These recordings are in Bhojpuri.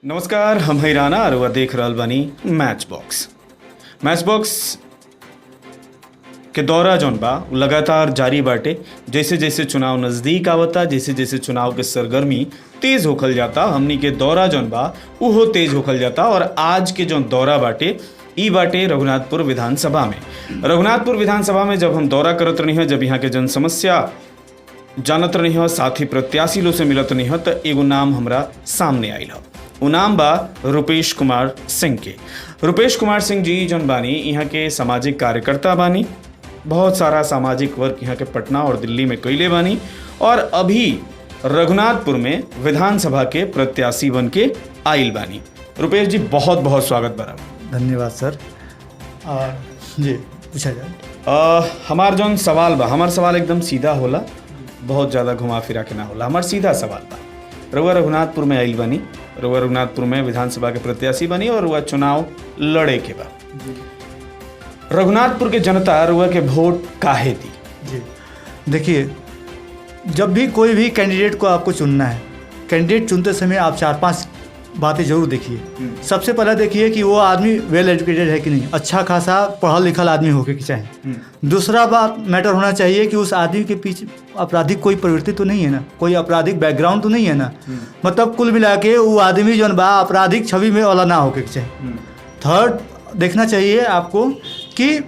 नमस्कार, हम हैं राना और वह देख रहल बानी मैच बॉक्स के दौरा जौन बा उ लगातार जारी बाटे। जैसे जैसे चुनाव नज़दीक आवता, जैसे जैसे चुनाव के सरगर्मी तेज होखल जाता, हमनी के दौरा जौन बा उहो तेज होखल जाता। और आज के जौन दौरा बाटे ई बाटे रघुनाथपुर विधानसभा में। रघुनाथपुर विधानसभा में जब हम दौरा करत रही हैं, जब यहाँ के जन समस्या जानत रही हो, साथ ही प्रत्याशी लोग से मिलत नहीं हो, तो एगो नाम हमरा सामने आइल हो। वो नाम बा रुपेश कुमार सिंह के। रुपेश कुमार सिंह जी जौन बानी यहाँ के सामाजिक कार्यकर्ता बानी। बहुत सारा सामाजिक वर्क यहाँ के पटना और दिल्ली में कइले बानी और अभी रघुनाथपुर में विधानसभा के प्रत्याशी बन के आइल बानी। रुपेश जी, बहुत बहुत स्वागत बा। धन्यवाद सर। और जी पूछा जाए हमार जौन सवाल बा, हमार सवाल एकदम सीधा होला, बहुत ज़्यादा घुमा फिरा के ना होला। हमार सीधा सवाल बा, रउआ रघुनाथपुर में आइल बनी, रउआ रघुनाथपुर में विधानसभा के प्रत्याशी बनी और रउआ चुनाव लड़े के बा। रघुनाथपुर के जनता रउआ के वोट काहे दी? जी देखिए, जब भी कोई भी कैंडिडेट को आपको चुनना है, कैंडिडेट चुनते समय आप 4-5 बातें जरूर देखिए। सबसे पहले देखिए कि वो आदमी वेल एजुकेटेड है कि नहीं, अच्छा खासा पढ़ा लिखा आदमी होके कि चाहिए। दूसरा बात मैटर होना चाहिए कि उस आदमी के पीछे आपराधिक कोई प्रवृत्ति तो नहीं है ना, कोई आपराधिक बैकग्राउंड तो नहीं है ना। मतलब कुल मिला के वो आदमी जो बा आपराधिक छवि में वाला ना होके कि चाहिए। थर्ड देखना चाहिए आपको कि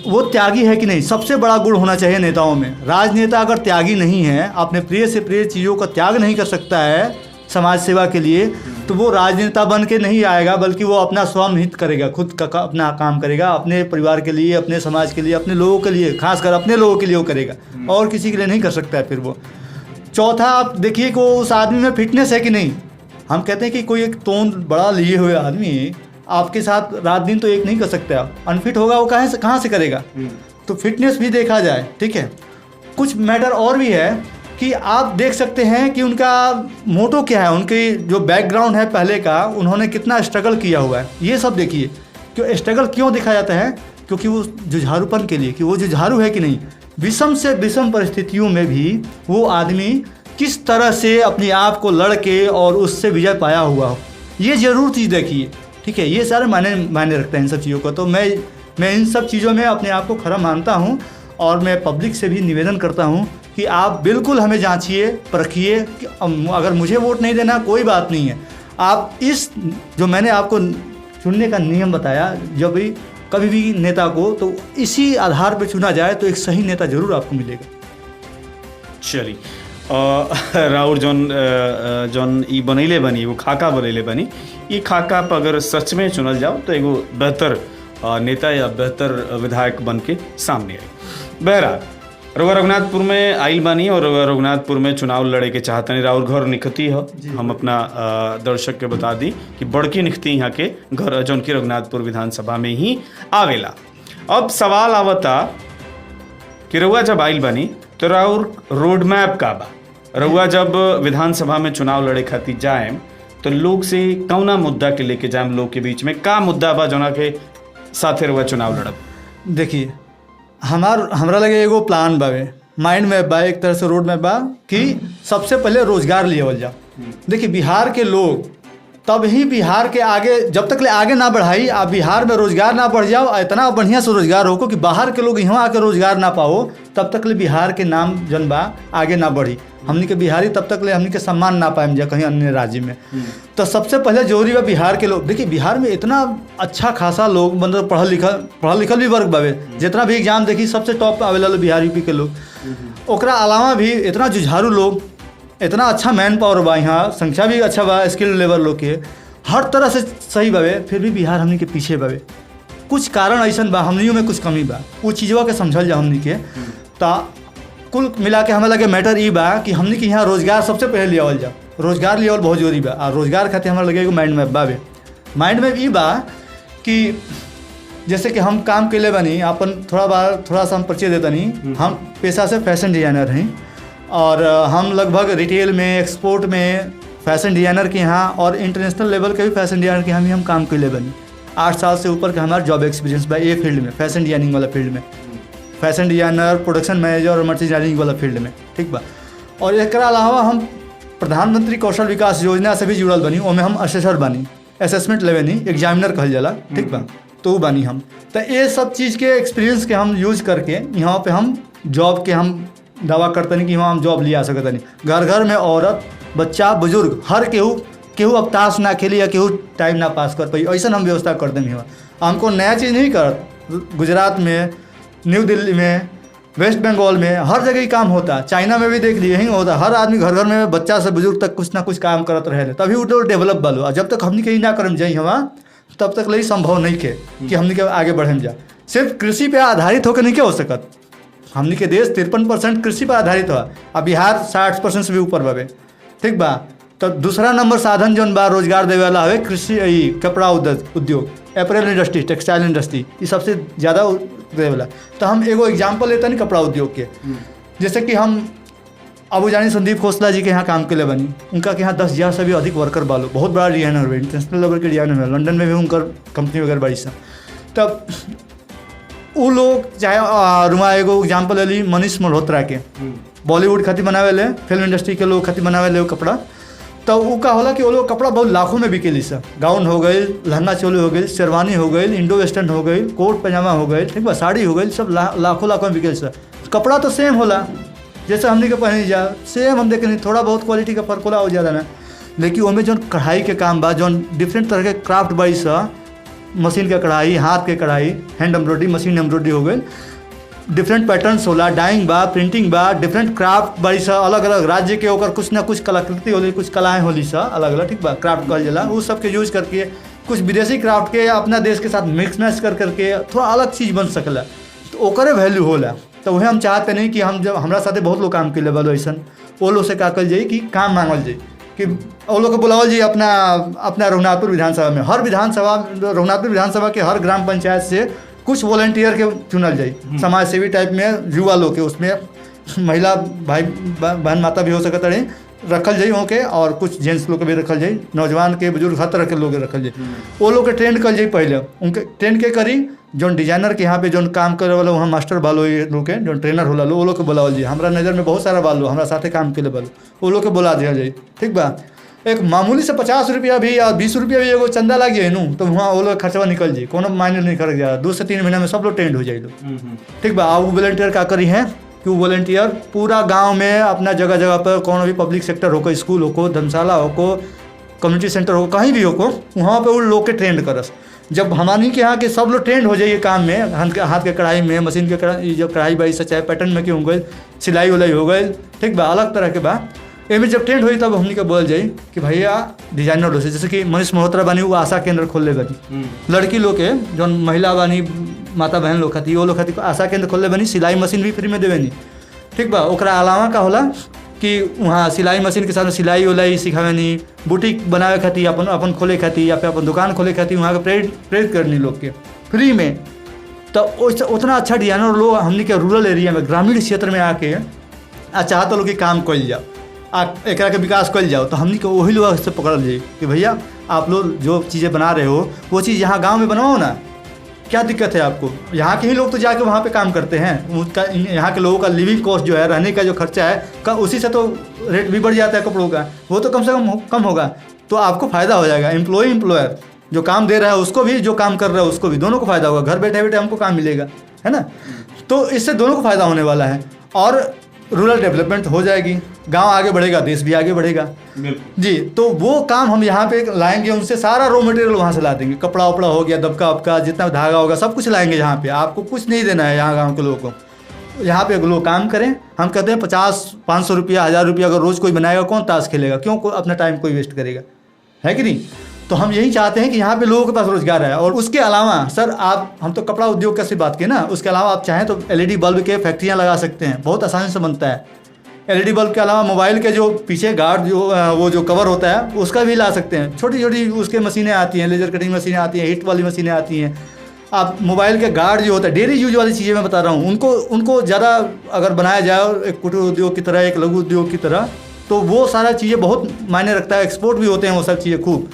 वो त्यागी है कि नहीं। सबसे बड़ा गुण होना चाहिए नेताओं में। राजनेता अगर त्यागी नहीं है, अपने प्रिय से प्रिय चीज़ों का त्याग नहीं कर सकता है समाज सेवा के लिए, तो वो राजनेता बन के नहीं आएगा, बल्कि वो अपना स्वयं हित करेगा, खुद का अपना काम करेगा, अपने परिवार के लिए, अपने समाज के लिए, अपने लोगों के लिए, खासकर अपने लोगों के लिए वो करेगा और किसी के लिए नहीं कर सकता है फिर वो। चौथा आप देखिए कि उस आदमी में फिटनेस है कि नहीं। हम कहते हैं कि कोई एक तोंद बड़ा लिए हुए आदमी आपके साथ रात दिन तो एक नहीं कर सकता, अनफिट होगा वो कहाँ से करेगा। तो फिटनेस भी देखा जाए, ठीक है। कुछ मैटर और भी है कि आप देख सकते हैं कि उनका मोटो क्या है, उनके जो बैकग्राउंड है पहले का, उन्होंने कितना स्ट्रगल किया हुआ है, ये सब देखिए। क्यों स्ट्रगल क्यों दिखाया जाता है? क्योंकि वो जुझारूपन के लिए, कि वो जुझारू है कि नहीं। विषम से विषम परिस्थितियों में भी वो आदमी किस तरह से अपने आप को लड़ के और उससे विजय पाया हुआ हो, ये ज़रूर चीज़ देखिए, ठीक है। ये सारे मायने रखते हैं इन सब चीज़ों का। तो मैं इन सब चीज़ों में अपने आप को खरा मानता हूँ और मैं पब्लिक से भी निवेदन करता हूँ कि आप बिल्कुल हमें जांचिए, परखिए। अगर मुझे वोट नहीं देना कोई बात नहीं है, आप इस जो मैंने आपको चुनने का नियम बताया, जब भी कभी भी नेता को, तो इसी आधार पर चुना जाए तो एक सही नेता जरूर आपको मिलेगा। चलिए, राउर जौन ई बनैले बनी, वो खाका बनैले बनी, ई खाका पर अगर सच में चुनल जाओ तो एगो बेहतर नेता या बेहतर विधायक बन के सामने आई। बहरहाल, रउआ रघुनाथपुर में आइल बानी और रघुनाथपुर में चुनाव लड़े के चाहतनी। राउर घर निखती हो, हम अपना दर्शक के बता दी कि बड़की निखती यहाँ के घर जौन की रघुनाथपुर विधानसभा में ही आवेला। अब सवाल आवता कि रउआ जब आइल बानी तो राउर रोड मैप का बा? रउआ जब विधानसभा में चुनाव लड़े खातिर जाएम तो लोग से कौना मुद्दा के लेके जाएम, लोग के बीच में का मुद्दा बा जोना के साथे रउआ चुनाव लड़ब? देखिए, हमरा लगे एगो प्लान बावे, माइंड मैप बा, एक तरह से रोड मैप बा कि सबसे पहले रोजगार लियावल जा। देखिए, बिहार के लोग तब ही बिहार के आगे, जब तक ले आगे ना बढ़ाई, आप बिहार में रोजगार ना बढ़ जाओ, इतना बढ़िया से रोजगार हो कि बाहर के लोग यहाँ आके रोजगार ना पाओ, तब तक ले बिहार के नाम जन बा आगे ना बढ़ी। हमनी के बिहारी तब तक ले हमनी के सम्मान ना पाएम जा कहीं अन्य राज्य में। तो सबसे पहले जरूरी बा बिहार के लोग। देखिए, बिहार में इतना अच्छा खासा लोग, मतलब पढ़ल लिखल भी वर्ग बावे, जितना भी एग्जाम देखी सबसे टॉप आवेला बिहार यूपी के लोग। ओकरा अलावा भी इतना जुझारू लोग, इतना अच्छा मैन पावर बा, यहाँ संख्या भी अच्छा बा, स्किल लेवल लोग के हर तरह से सही बावे, फिर भी बिहार हमनी के पीछे बावे। कुछ कारण ऐसा बा, हमनियों में कुछ कमी बा, वो चीज़वा के समझल जा हमनी के। तो कुल मिला के हमें लगे मैटर ई बा कि हमनी के यहाँ रोजगार सबसे पहले लियावल जा। रोजगार लियावल बहुत जरूरी बा, और रोजगार खातिर हमारा लगे माइंड मैप बावे। माइंड मैप ई बा कि जैसे कि हम काम के लिए बनी अपन थोड़ा सा हम परिचय देता नहीं। हम पेशा से फैशन डिज़ाइनर हैं और हम लगभग रिटेल में, एक्सपोर्ट में फैशन डिज़ाइनर के यहाँ और इंटरनेशनल लेवल के भी फैशन डिज़ाइनर के यहाँ भी हम काम के लिए बनी। 8 साल से ऊपर का हमारा जॉब एक्सपीरियंस बा ये फील्ड में, फैशन डिज़ाइनिंग वाला फील्ड में, फैशन डिज़ाइनर, प्रोडक्शन मैनेजर और मर्चेंडाइजिंग वाला फील्ड में, ठीक बा। और एक अलावा हम प्रधानमंत्री कौशल विकास योजना से भी जुड़ल बनी, ओमे हम असेसर बानी, असेसमेंट लेवेनी, एग्जामिनर कहल जाला, ठीक बा, तो वो बानी हम। तो ये सब चीज़ के एक्सपीरियंस के हम यूज करके यहाँ पे हम जॉब के हम दावा करते नहीं कि वहाँ हम जॉब लिया सकते नहीं। घर घर में औरत, बच्चा, बुजुर्ग, हर केहू अब ताश ना खेली या केहू टाइम ना पास कर पाई, ऐसा हम व्यवस्था कर देंगे। हमको नया चीज़ नहीं कर, गुजरात में, न्यू दिल्ली में, वेस्ट बंगाल में हर जगह ही काम होता है। चाइना में भी देख लिए यही होता, हर आदमी घर घर में बच्चा से बुजुर्ग तक कुछ ना कुछ काम करते रहे, तभी वो डेवलप बालो। और जब तक हमने कहीं ना करम जाई हवा तब तक लई संभव नहीं के कि हमने के आगे बढ़े जा। सिर्फ कृषि पे आधारित होकर नहीं क्या हो सकत। हमने के देश 53% कृषि पर आधारित हुआ, अब बिहार 60% से भी ऊपर बाबे, ठीक बा। तो दूसरा नंबर साधन जौन बा रोजगार देवे वाला है कृषि, कपड़ा उद्योग, अप्रैल इंडस्ट्री, टेक्सटाइल इंडस्ट्री, ये सबसे ज़्यादा देवे वाला। तो हम एगो एग्जाम्पल लेते नहीं कपड़ा उद्योग के, जैसे कि हम अबू जानी संदीप खोसला जी के यहाँ काम के लिए बनी, उनका के यहाँ 10,000 से भी अधिक वर्कर बालो, बहुत बड़ा डिजाइनर है, इंटरनेशनल लेवल के डिजाइनर है, लंदन में भी उनका कंपनी वगैरह बड़ी सा। तब वो लोग चाहे रुमा एगो एग्जाम्पल ले ली मनीष मल्होत्रा के, बॉलीवुड खातिर बनावे ले, फिल्म इंडस्ट्री के लोग खातिर बनावे ले वो कपड़ा। तो वो का होला कि वो लोग कपड़ा बहुत लाखों में बिकेली सा, गाउन हो गई, लहंगा चोली हो गई, शेरवानी हो गई, इंडो वेस्टर्न हो गई, कोट पैजामा हो गई, ठीक बा, साड़ी हो गई, सब लाखों में बिकेली सा। कपड़ा तो सेम होला जैसे हमने के पहनी जा, सेम हम देखें, थोड़ा बहुत क्वालिटी का फर्क होला हो ज़्यादा ना। लेकिन उनमें जो कढ़ाई के काम बा, जो डिफरेंट तरह के क्राफ्ट बाई सा, मशीन के कढ़ाई, हाथ के कढ़ाई, हैंड एम्ब्रॉयडरी, मशीन एम्ब्रॉयडरी हो गई, डिफरेंट पैटर्न्स होला, डाइंग बा, प्रिंटिंग बा, डिफरेंट क्राफ्ट बड़ी सा, अलग अलग राज्य के ओकर कुछ ना कुछ कलाकृति होली, कुछ कलाएँ होली सा अलग अलग, ठीक बा, क्राफ्ट कहल जाला। वो सब के यूज करके कुछ विदेशी क्राफ्ट के अपना देश के साथ मिक्स मैच कर करके थोड़ा अलग चीज़ बन सकला, तो ओकरे वैल्यू होला। तो वह हम चाहते नहीं कि हम जब हमारा साथे बहुत लोग काम के लेवल ऐसा, वो लोग से का कल जाए कि काम मांगल जाए, कि वो लोग को बुलावल जाए अपना रघुनाथपुर विधानसभा में। हर विधानसभा, रघुनाथपुर विधानसभा के हर ग्राम पंचायत से कुछ वॉलंटियर के चुनल जाए, समाज सेवी टाइप में, युवा लोग के, उसमें महिला भाई बहन माता भी हो सकता है रखल जाए होके, और कुछ जेंट्स लोग के भी रखल जाए, नौजवान के, बुजुर्ग, हर तरह के लोग रखल जाए। वो लोग के ट्रेंड कर जाए पहले, उनके ट्रेंड के करी जो डिजाइनर के यहाँ पे जो काम करे वाला वहाँ मास्टर बालो, ये लोग के जो ट्रेनर होला लो, वो लोग के बुलावल जाए। हमारा नज़र में बहुत सारा बालो हमारा साथे काम के लिए बालो, वो लोग के बुला दिया जाए, ठीक बा। एक मामूली से 50 रुपया भी या 20 रुपया भी एगो चंदा लग जाए नू, तो वहाँ वो लोग खर्चवा निकल जाए, कोनो मायने नहीं कर जा, 2 से 3 महीना में सब लोग ट्रेंड हो जाए लोग, ठीक बा। वो वॉलंटियर का करी है कि वो वॉलंटियर पूरा गांव में अपना जगह जगह पर कोनो भी पब्लिक सेक्टर हो को, स्कूल हो को, धर्मशाला हो को, कम्युनिटी सेंटर हो, कहीं भी हो को, वहाँ पे वो लोग के ट्रेंड करस। जब हमारी के यहाँ के सब लोग ट्रेंड हो जाइए काम में, हाथ के कढ़ाई में, मशीन के कढ़ाई, जो कढ़ाई बाई से चाहे पैटर्न में क्यों हो गई, सिलाई उलाई हो गई, ठीक बा, अलग तरह के बा। एमें जब ट्रेंड हुई तब हमने के बोल जाए कि भैया डिजाइनर हो, जैसे कि मनीष मल्होत्रा बानी वो आशा केंद्र खोल ले बनी, लड़की लोग के जो महिला बानी, माता बहन लोग खाती, वो लोग खाती आशा केंद्र खोल ले बनी, सिलाई मशीन भी फ्री में देवे नहीं, ठीक बा। ओकरा अलावा का होला कि वहाँ सिलाई मशीन के साथ सिलाई उलाई सिखावे नहीं, बुटीक बनावे खाती, अपन खोले खाती, या फिर अपन दुकान खोले खाती, वहाँ के प्रेरित करनी लोग के फ्री में। तो उतना अच्छा डिजाइनर लोग हमने के रूरल एरिया में, ग्रामीण क्षेत्र में आके चाहते लोग कि काम कल जाओ, एक के विकास कल जाओ, तो हमने के वही लोग से पकड़ जाए कि भैया आप लोग जो चीज़ें बना रहे हो वो चीज़ यहाँ गाँव में बनाओ ना, क्या दिक्कत है आपको। यहाँ के ही लोग तो जाके वहाँ पे काम करते हैं, उसका यहाँ के लोगों का लिविंग कॉस्ट जो है, रहने का जो खर्चा है उसी से तो रेट भी बढ़ जाता है कपड़ों का, वो तो कम से कम होगा, तो आपको फ़ायदा हो जाएगा। एम्प्लॉयर जो काम दे रहा है उसको भी, जो काम कर रहा है उसको भी, दोनों को फ़ायदा होगा, घर बैठे बैठे हमको काम मिलेगा, है ना। तो इससे दोनों को फ़ायदा होने वाला है, और रूरल डेवलपमेंट हो जाएगी, गांव आगे बढ़ेगा, देश भी आगे बढ़ेगा जी। तो वो काम हम यहाँ पे लाएंगे, उनसे सारा रॉ मटेरियल वहाँ से ला देंगे, कपड़ा उपड़ा हो गया, दबका उपका, जितना धागा होगा सब कुछ लाएंगे यहाँ पे, आपको कुछ नहीं देना है यहाँ गाँव के लोगों को। यहाँ पे लोग काम करें, हम कहते हैं 50-500 रुपया, 1000 रुपया अगर रोज़ कोई बनाएगा, कौन ताश खेलेगा, क्यों अपना टाइम कोई वेस्ट करेगा, है कि नहीं। तो हम यही चाहते हैं कि यहाँ पे लोगों के पास रोजगार है। और उसके अलावा सर हम तो कपड़ा उद्योग का से बात की ना, उसके अलावा आप चाहें तो LED बल्ब के फैक्ट्रियाँ लगा सकते हैं, बहुत आसानी से बनता है। LED बल्ब के अलावा मोबाइल के जो पीछे गार्ड वो जो कवर होता है उसका भी ला सकते हैं, छोटी छोटी उसके मशीनें आती हैं, लेजर कटिंग मशीनें आती हैं, हीट वाली मशीनें आती हैं। आप मोबाइल के गार्ड जो होता है, डेली यूज वाली चीज़ें मैं बता रहा हूँ, उनको ज़्यादा अगर बनाया जाए एक कुटीर उद्योग की तरह, एक लघु उद्योग की तरह, तो वो सारा चीज़ें बहुत मायने रखता है, एक्सपोर्ट भी होते हैं वो सब चीज़ें खूब,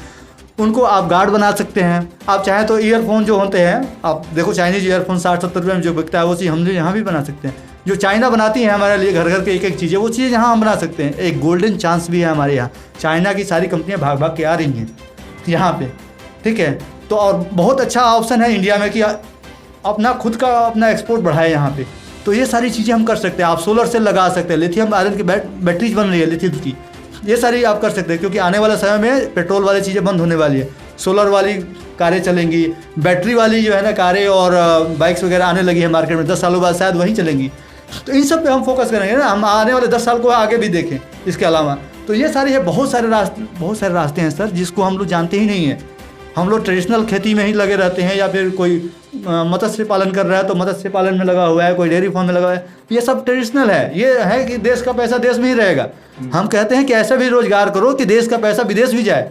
उनको आप गार्ड बना सकते हैं। आप चाहें तो ईयरफोन जो होते हैं, आप देखो चाइनीज ईयरफोन 60-70 रुपये में जो बिकता है, वो चीज़ हम यहाँ भी बना सकते हैं। जो चाइना बनाती है हमारे लिए घर घर के एक एक चीज़ें, वो चीज़ यहाँ हम बना सकते हैं। एक गोल्डन चांस भी है हमारे यहाँ। चाइना की सारी कंपनियाँ भाग भाग के आ रही हैं यहाँ पे, ठीक है। तो और बहुत अच्छा ऑप्शन है इंडिया में कि अपना खुद का अपना एक्सपोर्ट बढ़ाए यहाँ पे। तो ये सारी चीज़ें हम कर सकते हैं। आप सोलर सेल लगा सकते हैं, लिथियम आयरन की बैटरीज बन रही है लिथियम की, ये सारी आप कर सकते हैं। क्योंकि आने वाले समय में पेट्रोल वाली चीज़ें बंद होने वाली है, सोलर वाली कारें चलेंगी, बैटरी वाली जो है ना कारें और बाइक्स वगैरह आने लगी है मार्केट में। 10 सालों बाद शायद वहीं चलेंगी। तो इन सब पे हम फोकस करेंगे ना, हम आने वाले 10 साल को आगे भी देखें इसके अलावा। तो ये सारी है, बहुत सारे रास्ते हैं सर जिसको हम लोग जानते ही नहीं हैं। हम लोग ट्रेडिशनल खेती में ही लगे रहते हैं, या फिर कोई मत्स्य पालन कर रहा है तो मत्स्य पालन में लगा हुआ है, कोई डेयरी फार्म में लगा हुआ है। ये सब ट्रेडिशनल है। ये है कि देश का पैसा देश में ही रहेगा। हम कहते हैं कि ऐसा भी रोजगार करो कि देश का पैसा विदेश भी जाए,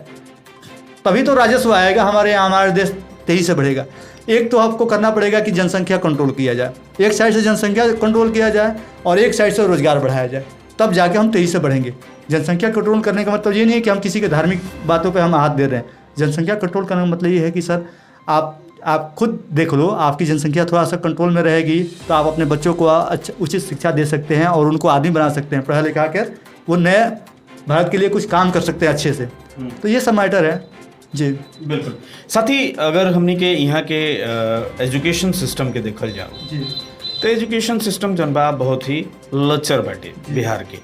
तभी तो राजस्व आएगा हमारे यहाँ, हमारे देश तेजी से बढ़ेगा। एक तो आपको करना पड़ेगा कि जनसंख्या कंट्रोल किया जाए, एक साइड से जनसंख्या कंट्रोल किया जाए और एक साइड से रोजगार बढ़ाया जाए, तब जाके हम तेजी से बढ़ेंगे। जनसंख्या कंट्रोल करने का मतलब ये नहीं है कि हम किसी के धार्मिक बातों पे हम हाथ दे रहे हैं। जनसंख्या कंट्रोल करने का मतलब ये है कि सर आप खुद देख लो, आपकी जनसंख्या थोड़ा सा कंट्रोल में रहेगी तो आप अपने बच्चों को उचित शिक्षा दे सकते हैं और उनको आदमी बना सकते हैं, पढ़ा लिखा कर वो नए भारत के लिए कुछ काम कर सकते हैं अच्छे से। तो ये सब मैटर है जी। बिल्कुल। साथ ही अगर हमने के यहाँ के एजुकेशन सिस्टम के देखल जाओ जी, तो एजुकेशन सिस्टम जन बा बहुत ही लचर बाटे बिहार के।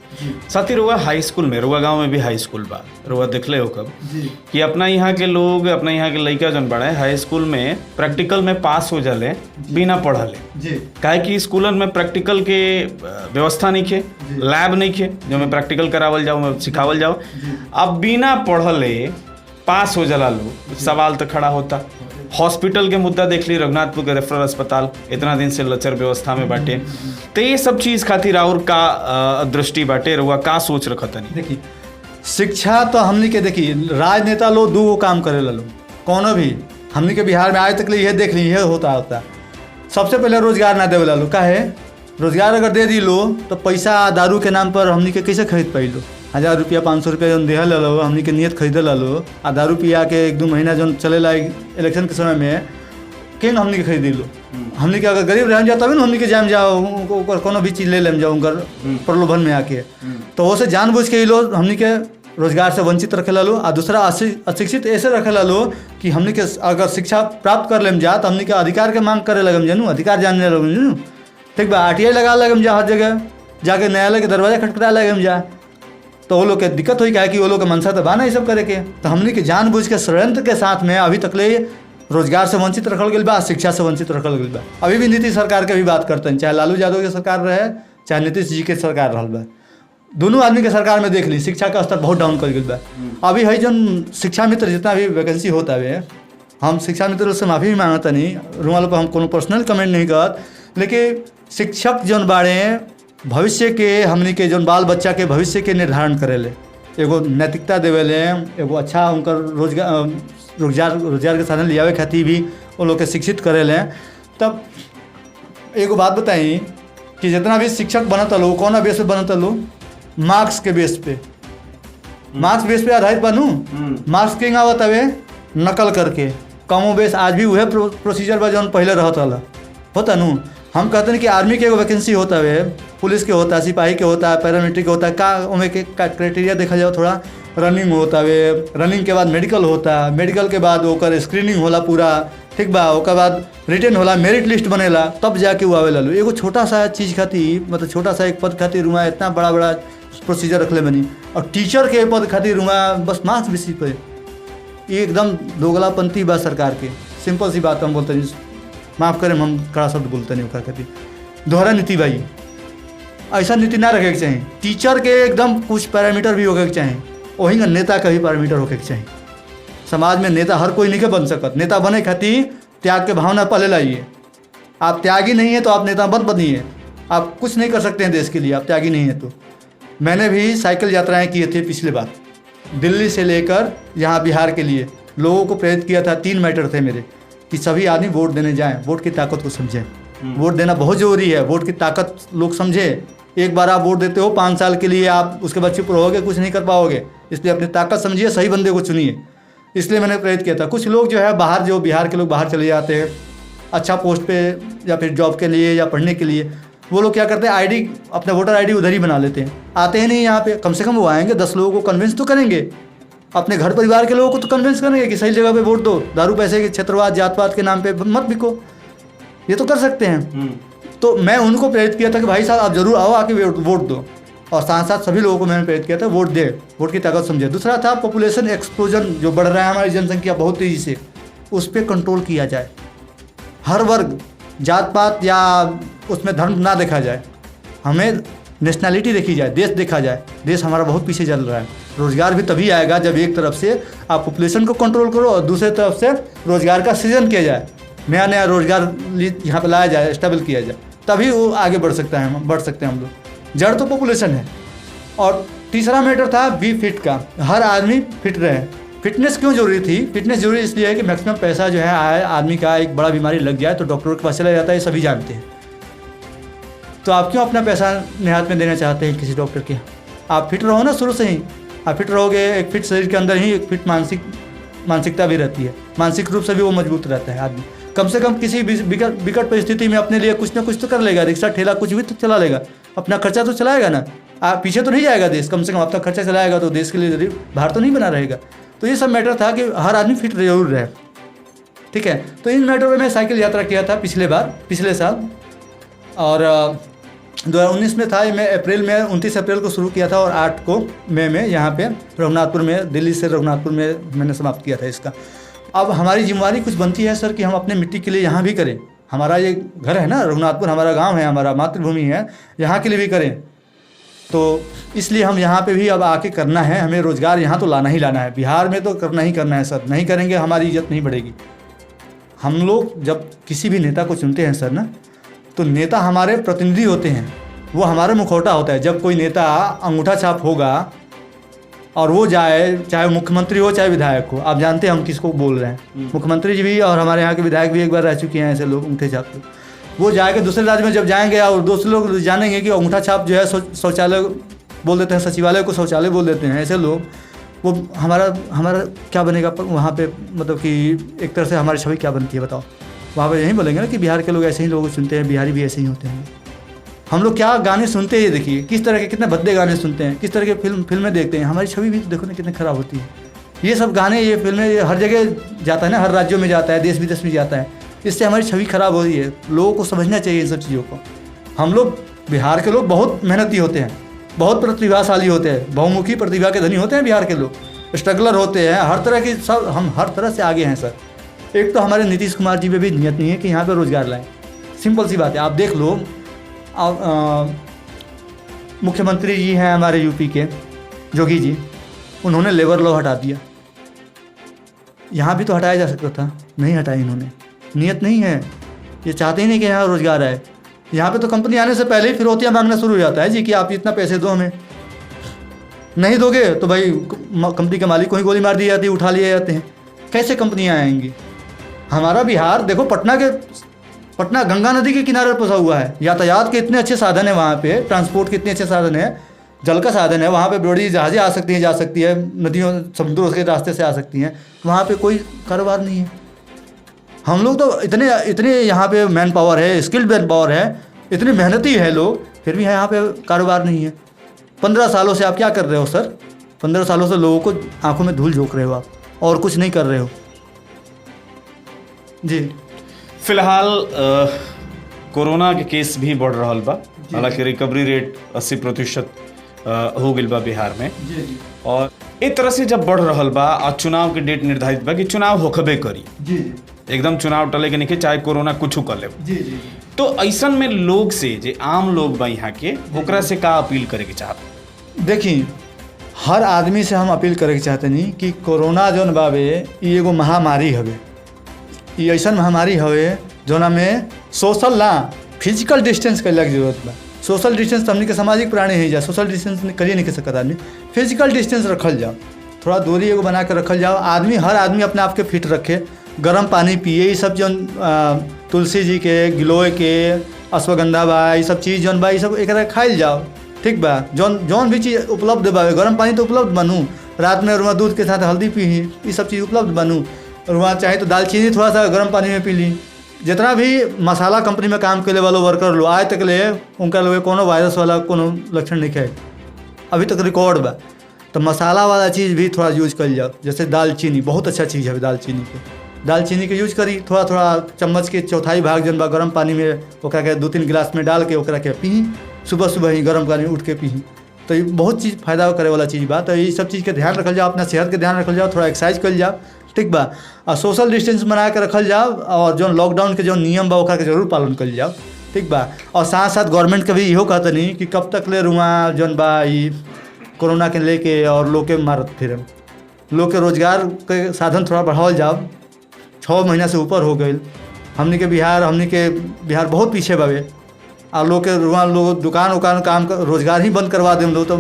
साथ ही रुआ हाई स्कूल में, रुआ गांव में भी हाई स्कूल बा, रुआ देखले हो कब जी, कि अपना यहाँ के लोग, अपना यहाँ के लड़का जन बड़ा है हाई स्कूल में प्रैक्टिकल में पास हो जाले बिना पढ़ले। जी, काहे कि स्कूलन में प्रैक्टिकल के व्यवस्था नहीं खे, लैब नहीं खे जो में प्रैक्टिकल करावल जाओ, में सिखावल जाओ। अब बिना पढ़ले पास हो जाला लोग, सवाल तो खड़ा होता। हॉस्पिटल के मुद्दा देख ली, रघुनाथपुर के रेफरल अस्पताल इतना दिन से लचर व्यवस्था में बाटे। तो ये सब चीज खातिर और का दृष्टि बाटे, रुआ का सोच रखा तनी? देखिए शिक्षा तो हमने के देखिए राजनेता लोग दो काम करे लो, कोनो भी हमने के बिहार में आज तक ये देख ली है होता सबसे पहले रोजगार ना देवे लो। काहे? रोजगार अगर दे दी लो तो पैसा दारू के नाम पर हमने के कैसे खरीद पाई लो? 1000 रुपया 500 रुपया जो देह लो हमने के नियत खरीदे लो, आ दारू पिया के 1-2 महीना जो चलेला इलेक्शन के समय में केन हमने के खरीदी लो। हमने के अगर गरीब रह जाओ तभी ना हमने के जाम जाओ कोनो भी चीज़ ले लेम जाओ उनकर प्रलोभन में आके। तो वो से जानबूझ के ही लो हमने के रोजगार से वंचित रखे लो। और दूसरा अशिक्षित ऐसे रखे लो कि हमने के अगर शिक्षा प्राप्त कर लेम जा तो हमने के अधिकार के मांग करे लगम जानू, अधिकार जानने लगम जानू, ठीक बा। RTI लगा लगम जा, हर जगह जाके न्यायालय के दरवाजा खटखटा लगम जा, तो वो लोग के दिक्कत हुई। क्या कि वो लोग का मनसा तो बा ना ये सब करे के। तो हमने के जानबूझ के षड्यंत्र के साथ में अभी तक ले रोजगार से वंचित रखल गई बा, शिक्षा से वंचित रखल गई बा। अभी भी नीतीश सरकार के भी बात करते हैं, चाहे लालू यादव की सरकार रहे चाहे नीतीश जी के सरकार रहल बा, दोनों आदमी के सरकार में देख ली शिक्षा का स्तर बहुत डाउन कर गई बा। अभी है जो शिक्षा मित्र जितना भी वैकेंसी होता है, हम शिक्षा मित्र से माफ़ी भी मांगता नहीं, रुमाल पर हम कोनो पर्सनल कमेंट नहीं करत, लेकिन शिक्षक जौन बाड़े भविष्य के हमने के जौन बाल बच्चा के भविष्य के निर्धारण करेले, एगो नैतिकता देवेले, एगो अच्छा उनकर रोजगार के साधन लियावे खातिर भी वो लोग के शिक्षित करेले। तब एगो बात बताई कि जितना भी शिक्षक बनता लो कौन बेस पे बनता लो, मार्क्स के बेस पे, मार्क्स बेस पे आधारित बनू। मार्क्स किंग आवत हवे नकल करके, कमो बेस आज भी वह प्रोसीजर बा जौन पहले रहता होता नू। हम कहते हैं कि आर्मी के एगो वैकेंसी होता है, पुलिस के होता है, सिपाही के होता है, पैरामिलिट्री के होता है, का उमें के क्राइटेरिया देखा जाओ थोड़ा रनिंग होता है, रनिंग के बाद मेडिकल होता है, मेडिकल के बाद ओकर स्क्रीनिंग होला पूरा, ठीक बा, ओकर बाद रिटर्न होला, मेरिट लिस्ट बनेला, तब जाके वो आवेला लो। एगो छोटा सा चीज़ खातिर, मतलब छोटा सा एक पद खातिर रुआ इतना बड़ा बड़ा प्रोसीजर रखले बनी। और टीचर के पद खातिर रुआ बस मार्क्स बेसी पे, ये एकदम दोगलापंथी बा सरकार के। सिंपल सी बात हम बोलते हैं, माफ़ करें हम कड़ा शब्द बोलते नहीं ओकर खातिर, दोहरा नीति भाई, ऐसा नीति ना रखे के चाहिए। टीचर के एकदम कुछ पैरामीटर भी होके चाहिए, वही का नेता का भी पैरामीटर होके चाहिए। समाज में नेता हर कोई नहीं के बन सकत, नेता बने खातिर त्याग के भावना पहले लाइए। आप त्यागी नहीं है तो आप नेता मत बनिए, आप कुछ नहीं कर सकते हैं देश के लिए, आप त्यागी नहीं है तो। मैंने भी साइकिल यात्राएं किए थे पिछले बार, दिल्ली से लेकर यहाँ बिहार के लिए लोगों को प्रेरित किया था। 3 मैटर थे मेरे कि सभी आदमी वोट देने जाएं, वोट की ताकत को समझें। वोट देना बहुत ज़रूरी है, वोट की ताकत लोग समझे। एक बार आप वोट देते हो 5 साल के लिए, आप उसके बाद चुप रहोगे, कुछ नहीं कर पाओगे। इसलिए अपनी ताकत समझिए, सही बंदे को चुनिए। इसलिए मैंने प्रेरित किया था। कुछ लोग जो है बाहर, जो बिहार के लोग बाहर चले जाते हैं अच्छा पोस्ट पे या फिर जॉब के लिए या पढ़ने के लिए, वो लोग क्या करते हैं, आईडी अपना वोटर आईडी उधर ही बना लेते हैं, आते हैं नहीं यहाँ पे। कम से कम वो आएंगे, 10 लोगों को कन्विंस तो करेंगे, अपने घर परिवार के लोगों को तो कन्विंस करेंगे कि सही जगह पे वोट दो, दारू पैसे के क्षेत्रवाद जात पात के नाम पे मत बिको, ये तो कर सकते हैं। तो मैं उनको प्रेरित किया था कि भाई साहब आप जरूर आओ, आके वोट दो, और साथ साथ सभी लोगों को मैंने प्रेरित किया था वोट दे, वोट की ताकत समझे। दूसरा था पॉपुलेशन एक्सप्लोजन जो बढ़ रहा है, हमारी जनसंख्या बहुत तेज़ी से, उस पर कंट्रोल किया जाए। हर वर्ग, जात पात या उसमें धर्म ना देखा जाए, हमें नेशनैलिटी देखी जाए, देश देखा जाए। देश हमारा बहुत पीछे चल रहा है। रोज़गार भी तभी आएगा जब एक तरफ से आप पॉपुलेशन को कंट्रोल करो और दूसरी तरफ से रोज़गार का सृजन किया जाए, नया नया रोज़गार यहाँ पे लाया जाए, स्टेबल किया जाए, तभी वो आगे बढ़ सकते हैं हम लोग। जड़ तो पॉपुलेशन है। और तीसरा मैटर था बी फिट का, हर आदमी फिट रहे। फिटनेस क्यों जरूरी थी? फिटनेस जरूरी इसलिए है कि मैक्सिमम पैसा जो है आदमी का एक बड़ा बीमारी लग जाए तो डॉक्टरों के पास चला जाता है, ये सभी जानते हैं। तो आप क्यों अपना पैसा निहात में देना चाहते हैं किसी डॉक्टर के? आप फिट रहो ना शुरू से ही। आप फिट रहोगे, एक फिट शरीर के अंदर ही एक फिट मानसिकता भी रहती है, मानसिक रूप से भी वो मजबूत रहता है आदमी। कम से कम किसी विकट परिस्थिति में अपने लिए कुछ ना कुछ तो कर लेगा, रिक्शा ठेला कुछ भी तो चला लेगा, अपना खर्चा तो चलाएगा ना। आप पीछे तो नहीं जाएगा देश, कम से कम अपना खर्चा चलाएगा तो देश के लिए बाहर तो नहीं बना रहेगा। तो ये सब मैटर था कि हर आदमी फिट जरूर रहे, ठीक है। तो इन मैटर में मैं साइकिल यात्रा किया था पिछले साल, और 2019 में था। मैं अप्रैल में 29 अप्रैल को शुरू किया था और 8 को मई में यहाँ पे रघुनाथपुर में, दिल्ली से रघुनाथपुर में मैंने समाप्त किया था इसका। अब हमारी जिम्मेदारी कुछ बनती है सर कि हम अपने मिट्टी के लिए यहाँ भी करें। हमारा ये घर है ना रघुनाथपुर, हमारा गांव है, हमारा मातृभूमि है, यहाँ के लिए भी करें। तो इसलिए हम यहाँ पे भी अब आके करना है, हमें रोज़गार यहाँ तो लाना ही लाना है। बिहार में तो करना ही करना है सर, नहीं करेंगे हमारी इज्जत नहीं बढ़ेगी। हम लोग जब किसी भी नेता को चुनते हैं सर ना, तो नेता हमारे प्रतिनिधि होते हैं, वो हमारा मुखौटा होता है। जब कोई नेता अंगूठा छाप होगा और वो जाए, चाहे मुख्यमंत्री हो चाहे विधायक हो, आप जानते हैं हम किसको बोल रहे हैं, मुख्यमंत्री जी भी और हमारे यहाँ के विधायक भी एक बार रह चुके हैं ऐसे लोग अंगूठे छाप के। वो जाएगा दूसरे राज्य में जब जाएंगे और दूसरे लोग जानेंगे कि अंगूठा छाप जो है शौचालय बोल देते हैं, सचिवालय को शौचालय बोल देते हैं ऐसे लोग, वो हमारा क्या बनेगा वहाँ पे? मतलब कि एक तरह से हमारी छवि क्या बनती है बताओ? वहाँ पे यही बोलेंगे ना कि बिहार के लोग ऐसे ही लोगों को चुनते हैं, बिहारी भी ऐसे ही होते हैं। हम लोग क्या गाने सुनते हैं, देखिए किस तरह के, कितने भद्दे गाने सुनते हैं, किस तरह के फिल्में देखते हैं। हमारी छवि भी तो देखो ना कितनी ख़राब होती है। ये सब गाने, ये फिल्में, ये हर जगह जाता है ना, हर राज्यों में जाता है, देश विदेश में जाता है, इससे हमारी छवि ख़राब हो रही है। लोगों को समझना चाहिए इन सब चीज़ों को। हम लोग बिहार के लोग बहुत मेहनती होते हैं, बहुत प्रतिभाशाली होते हैं, बहुमुखी प्रतिभा के धनी होते हैं बिहार के लोग, स्ट्रगलर होते हैं, हर तरह की सब, हम हर तरह से आगे हैं सर। एक तो हमारे नीतीश कुमार जी पे भी नियत नहीं है कि यहाँ पे रोज़गार लाएं। सिंपल सी बात है, आप देख लो। मुख्यमंत्री जी हैं हमारे यूपी के, योगी जी, उन्होंने लेबर लॉ हटा दिया। यहाँ भी तो हटाया जा सकता था, नहीं हटाया इन्होंने। नियत नहीं है, ये चाहते ही नहीं कि यहाँ रोज़गार आए। यहाँ पे तो कंपनी आने से पहले ही फिरौतियाँ मांगना शुरू हो जाता है जी कि आप इतना पैसे दो हमें, नहीं दोगे तो भाई कंपनी के मालिक को ही गोली मार दी जाती है, उठा लिए जाते हैं। कैसे कंपनियाँ आएंगी? हमारा बिहार देखो, पटना गंगा नदी के किनारे बसा हुआ है, यातायात के इतने अच्छे साधन है वहाँ पे, ट्रांसपोर्ट के इतने अच्छे साधन है, जल का साधन है, वहाँ पे बड़ी जहाज़ें आ सकती हैं, जा सकती है, नदियों समुद्रों के रास्ते से आ सकती हैं, वहाँ पे कोई कारोबार नहीं है। हम लोग तो इतने यहाँ पे मैन पावर है, स्किल्ड मैन पावर है, इतने मेहनती है लोग, फिर भी यहाँ पे कारोबार नहीं है। 15 सालों से आप क्या कर रहे हो सर? 15 सालों से लोगों को आंखों में धूल झोंक रहे हो आप, और कुछ नहीं कर रहे हो जी। फिलहाल कोरोना के केस भी बढ़ रहा बा, हालांकि रिकवरी रेट 80% हो गई बा बिहार में जी। और एक तरह से जब बढ़ रहा बा और चुनाव के डेट निर्धारित बा कि चुनाव होखबे करी जी, एकदम चुनाव टले के नहीं, चाहे कोरोना कुछ कर ले। जी जी। तो ऐसन में लोग से, जे आम लोग बा यहाँ के, ओकरा से का अपील करे के चाहत? देखिए, हर आदमी से हम अपील करे के चाहते नहीं कि कोरोना जौन बावे ये एगो महामारी हवे। ये ऐसा महामारी हवे जोना में सोशल ना फिजिकल डिस्टेंस के लग जरूरत बा। सोशल डिस्टेंस तो हमने के सामाजिक प्राणी है जा, सोशल डिस्टेंस करिए नहीं कर सकता आदमी, फिजिकल डिस्टेंस रखल जाओ, थोड़ा दूरी एगो बना कर रखल जाओ। हर आदमी अपने आप के फिट रखे, गर्म पानी पिए, ये सब जौन तुलसी जी के, गिलोय के, अश्वगंधा बा, ये सब चीज़ जौन बा, ये सब एक खाइल जाओ, ठीक बा। जौन भी चीज़ उपलब्ध बा, गर्म पानी तो उपलब्ध बनू, रात में रुआ दूध के साथ हल्दी पी, ये सब चीज़ उपलब्ध बनू, और वहाँ चाहे तो दालचीनी थोड़ा सा गर्म पानी में पी ली, जितना भी मसाला कंपनी में काम करे वाला वर्कर लोग आज तक ले उनका लोग कोनो वायरस वाला कोनो लक्षण नहीं है, अभी तक रिकॉर्ड बा। तो मसाला वाला चीज़ भी थोड़ा यूज कर जाओ, जैसे दालचीनी बहुत अच्छा चीज़ है। दालचीनी के यूज करी, थोड़ा थोड़ा चम्मच के चौथाई भाग जन बा गर्म पानी में ओकरा के 2-3 गिलास में डाल के ओकरा के पी, सुबह सुबह ही गर्म पानी उठ के पी। तो ये बहुत चीज़ फायदा करे वाला चीज़ बा। तो ये सब चीज़ के ध्यान रखल जाओ, अपना सेहत के ध्यान रखल जाओ, थोड़ा एक्सरसाइज कर जाओ, ठीक बा। और सोशल डिस्टेंस बना के रखल जाओ, और जो लॉकडाउन के जो नियम बा ओकरा के जरूर पालन कर जाओ, ठीक बा। और साथ साथ गवर्नमेंट के भी इहो कहते नहीं कि कब तक ले रुआ जौन बा ई कोरोना के लेके और लोग के मारत फिरम, लोग के रोजगार के साधन थोड़ा बढ़ावल जाओ। 6 महीना से ऊपर हो गए हमनी के बिहार बहुत पीछे बावे। और लोग के रुआ लोग दुकान उकान काम रोजगार ही बंद करवा दें लोग, तो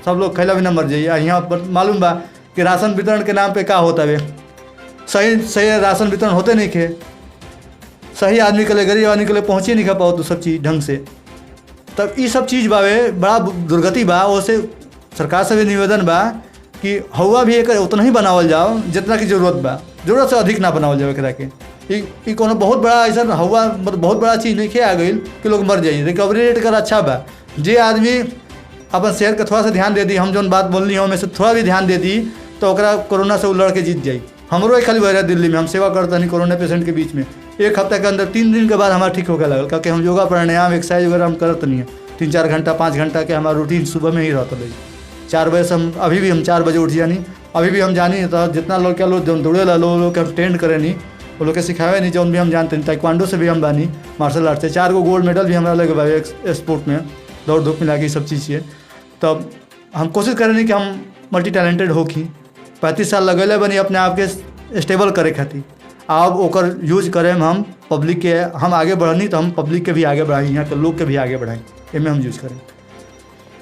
सब लोग खैला भी न मर जाइए। यहाँ मालूम बा कि राशन वितरण के नाम पे का होता है, सही राशन वितरण होते नहीं खे, सही आदमी के लिए गरीब आदमी के लिए पहुँचे नहीं खा पाओ तो सब चीज़ ढंग से। तब ये सब चीज़ बावे बड़ा दुर्गति बा। वैसे सरकार से भी निवेदन बा कि हवा भी एक उतना ही बनावल जाओ जितना की जरूरत बा, जरूरत से अधिक ना बनावल जाओ एकरा के। ई कोनो बहुत बड़ा ऐसा हवा मतलब बहुत बड़ा चीज़ नहीं खे आ गई कि लोग मर जाइए। रिकवरी रेट कर अच्छा बा, जे आदमी अपन सेहत का थोड़ा सा ध्यान दे दी, हम जो बात बोलनी है से थोड़ा भी ध्यान दे दी तो ओकरा कोरोना से लड़ के जीत जाई। हमरो एक खाली वह दिल्ली में हम सेवा करता नहीं कोरोना पेशेंट के बीच में, 1 हफ्ता के अंदर 3 दिन के बाद हमारा ठीक होकर लगल, क्योंकि हम योगा प्राणायाम एक्सरसाइज वगैरह हम करते नहीं है। 3-4 घंटा 5 घंटा के हमारा रूटीन सुबह में ही रहता है। 4 बजे से हम अभी भी हम 4 बजे उठ जानी, अभी भी हम जानी। तो जितना लोग क्या लोग जो दौड़े ला लोग के हम ट्रेंड करें नहीं, वो लोग के सिखावे नहीं, जो भी हम जानते नहीं। ताइक्वांडो से भी हम बानी, मार्शल आर्ट से 4 गो गोल्ड मेडल भी हमारा लगे बा स्पोर्ट में, दौड़ धूप मिला के सब चीज़ है। तब हम कोशिश करें नहीं कि हम मल्टी टैलेंटेड हो कि 35 साल लगेले बनी अपने आप के स्टेबल करे खातिर। अब ओकर यूज करें हम पब्लिक के, हम आगे बढ़नी तो हम पब्लिक के भी आगे बढ़ाई, यहाँ के लोग के भी आगे बढ़ाई, इनमें हम यूज करें।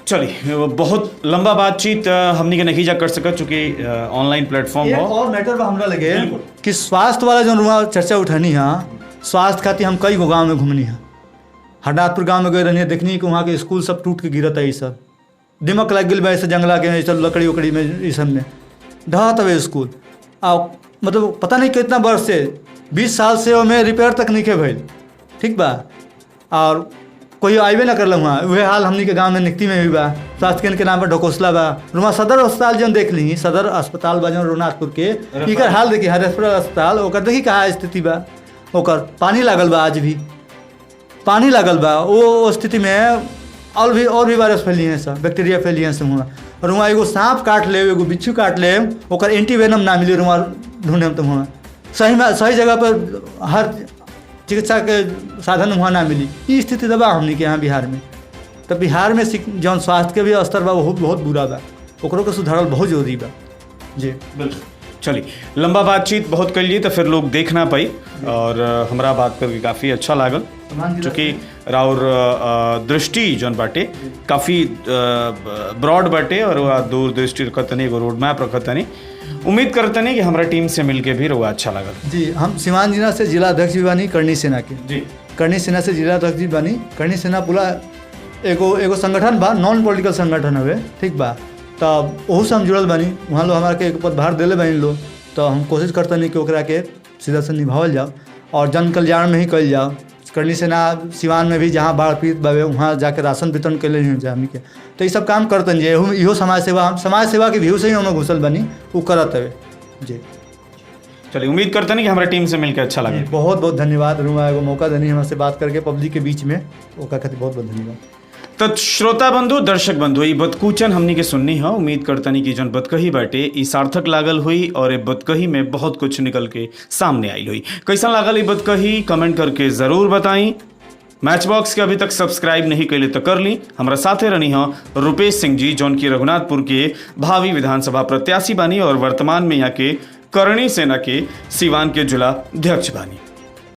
चलिए, बहुत लंबा बातचीत हमने के नहीं जा कर सका, चूँकि ऑनलाइन प्लेटफॉर्म हो। और मैटर बा हमरा लगे कि स्वास्थ्य वाला जो रुआ चर्चा उठानी है, स्वास्थ्य खातिर हम कई गो गाँव में घूमनी है। हरनाथपुर गाँव में गए रहनी है, देखनी कि वहाँ के स्कूल सब टूट के गिरत है। ये सब दिमक लग गई बा, ऐसे जंगला के ये सब लकड़ी उकड़ी में, ये सब में ढहत है स्कूल। आ मतलब पता नहीं कितना वर्ष से 20 साल से ओमें रिपेयर तक नहीं के भइल, ठीक बा। और कोई आइबे ना करल वहाँ, वह हाल हमनी के गांव में निकती में भी बा। स्वास्थ्य केंद्र के नाम पर ढकोसला बा। रुआ सदर अस्पताल जन देख ली, सदर अस्पताल बा जन रघुनाथपुर के, इकर हाल देखी, हरेश्वर अस्पताल ओकर देखी कहाँ स्थिति बा। ओकर पानी लागल बा, आज भी पानी लागल बा। वो स्थिति में और भी वायरस फैली हैं, सब बैक्टीरिया फैली हैं सब हुआ। और वहाँ एगो सांप काट ले, एगो बिच्छू काट ले, ओकर एंटीवेनम ना मिले, वहाँ ढूंढे हम तो वहाँ सही जगह पर हर चिकित्सा के साधन वहाँ ना मिली। ये स्थिति दबा हमने के यहाँ बिहार में। तो बिहार में जौन स्वास्थ्य के भी स्तर बा वो बहुत बुरा बा, ओकरों के सुधारल बहुत जरूरी बा। जी बिल्कुल। चलिए, लंबा बातचीत बहुत कर लिए तो फिर लोग देख ना पाई, और हमारा बात करके काफ़ी अच्छा लागल, चूँकि राउर दृष्टि जौन बाटे काफ़ी ब्रॉड बाटे, और वह दूरदृष्टि रखतनी, एगो रोड मैप रखतनी। उम्मीद करतनी कि हमारा टीम से मिलके भी रुआ अच्छा लागल। जी, हम सिवान जिला से जिला अध्यक्ष भी बानी करनी सेना के। जी, करनी सेना से जिला अध्यक्ष भी बानी। करनी सेना पूरा एगो संगठन बा, नॉन पॉलिटिकल संगठन हवे, ठीक बा। तब वहू से हम जुड़ल बानी, वहाँ लोग हमारा के एक पदभार दिले बानी लोग। तो हम कोशिश करते नहीं कि ओकरा के सीधा से निभावल जाओ और जन कल्याण में ही कल जाओ। करनी सेना सिवान में भी जहाँ बाढ़ पीड़ित बावे वहाँ जाके राशन वितरण के लिए जाए हमनी के। तो ये सब काम करते हैं, इहो समाज सेवा, हम समाज सेवा के व्यू से ही हमें घुसल बनी वो करत हवे। जी चलिए, उम्मीद करते नहीं कि हमारा टीम से मिलकर अच्छा लगे। बहुत बहुत धन्यवाद रुआ, एगो मौका देनी हमसे बात करके पब्लिक के बीच में, ओका खातिर बहुत बहुत धन्यवाद। तो श्रोता बंधु, दर्शक बंधु, ये बतकूचन हमनी के सुननी है। उम्मीद करतनी कि जौन बतकही बाटे ई सार्थक लागल हुई, और ये बतकही में बहुत कुछ निकल के सामने आई हुई। कैसा लागल ये बतकही कमेंट करके ज़रूर बताई। मैच बॉक्स के अभी तक सब्सक्राइब नहीं कैले तो कर ली। हमारा साथे रहनी है रुपेश सिंह जी, जौन की रघुनाथपुर के भावी विधानसभा प्रत्याशी बानी और वर्तमान में यहाँ के करणी सेना के सिवान के जिला अध्यक्ष बानी।